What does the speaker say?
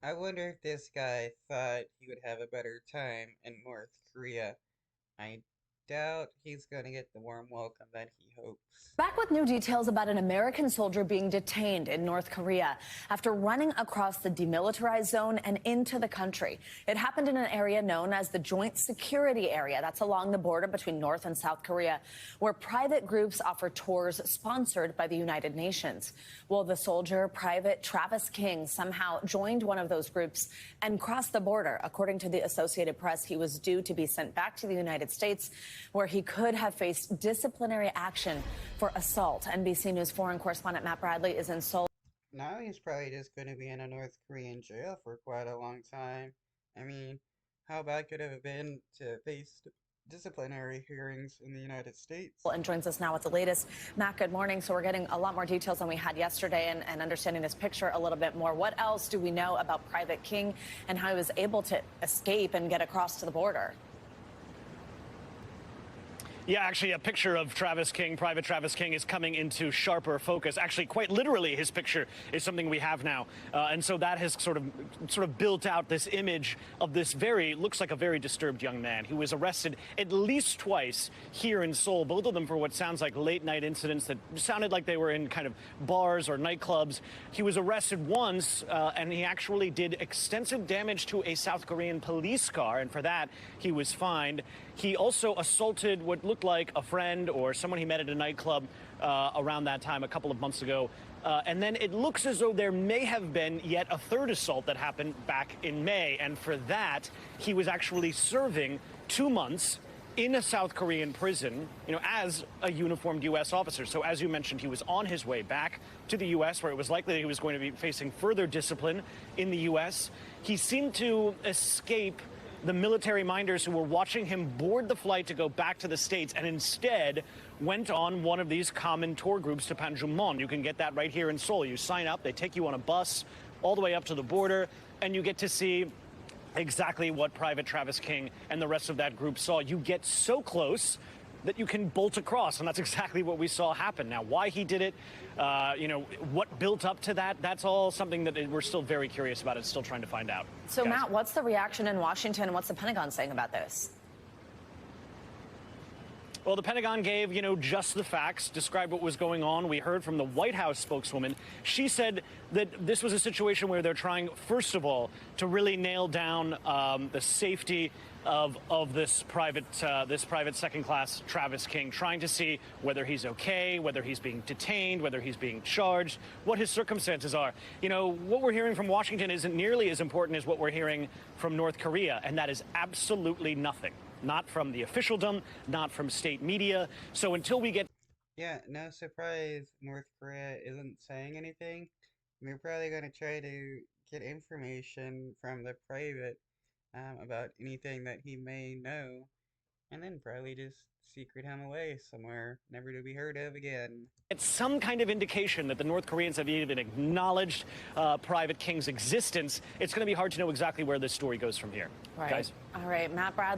I wonder if this guy thought he would have a better time in North Korea. I doubt he's gonna get the warm welcome that he hopes. Back with new details about an American soldier being detained in North Korea after running across the demilitarized zone and into the country. It happened in an area known as the Joint Security Area. That's along the border between North and South Korea, where private groups offer tours sponsored by the United Nations. Well, the soldier, Private Travis King, somehow joined one of those groups and crossed the border. According to the Associated Press, he was due to be sent back to the United States, where he could have faced disciplinary action for assault. NBC News foreign correspondent Matt Bradley is in Seoul. Now he's probably just gonna be in a North Korean jail for quite a long time. I mean, how bad could it have been to face disciplinary hearings in the United States? And joins us now with the latest. Matt, good morning. So we're getting a lot more details than we had yesterday and understanding this picture a little bit more. What else do we know about Private King and how he was able to escape and get across to the border? Yeah, actually, a picture of Travis King, Private Travis King, is coming into sharper focus. Actually, quite literally, his picture is something we have now. And so that has sort of built out this image of this looks like a very disturbed young man who was arrested at least twice here in Seoul, both of them for what sounds like late night incidents that sounded like they were in kind of bars or nightclubs. He was arrested once, and he actually did extensive damage to a South Korean police car, and for that, he was fined. He also assaulted what looked like a friend or someone he met at a nightclub around that time a couple of months ago. And then it looks as though there may have been yet a third assault that happened back in May. And for that, he was actually serving 2 months in a South Korean prison, as a uniformed U.S. officer. So as you mentioned, he was on his way back to the U.S., where it was likely that he was going to be facing further discipline in the U.S. He seemed to escape the military minders who were watching him board the flight to go back to the States, and instead went on one of these common tour groups to Panmunjom. You can get that right here in Seoul. You sign up, they take you on a bus all the way up to the border, and you get to see exactly what Private Travis King and the rest of that group saw. You get so close that you can bolt across, and that's exactly what we saw happen. Now, why he did it, what built up to that, that's all something that we're still very curious about and still trying to find out. So, Guys. Matt, what's the reaction in Washington, and what's the Pentagon saying about this? Well, the Pentagon gave, just the facts, described what was going on. We heard from the White House spokeswoman. She said that this was a situation where they're trying, first of all, to really nail down the safety of this private second-class Travis King, trying to see whether he's okay, whether he's being detained, whether he's being charged, what his circumstances are. What we're hearing from Washington isn't nearly as important as what we're hearing from North Korea, and that is absolutely nothing. Not from the officialdom, not from state media. So until we get... Yeah, no surprise North Korea isn't saying anything. They're probably gonna try to get information from the private about anything that he may know, and then probably just secret him away somewhere, never to be heard of again. It's some kind of indication that the North Koreans have even acknowledged Private King's existence. It's going to be hard to know exactly where this story goes from here. Right. Guys. All right, Matt Bradley.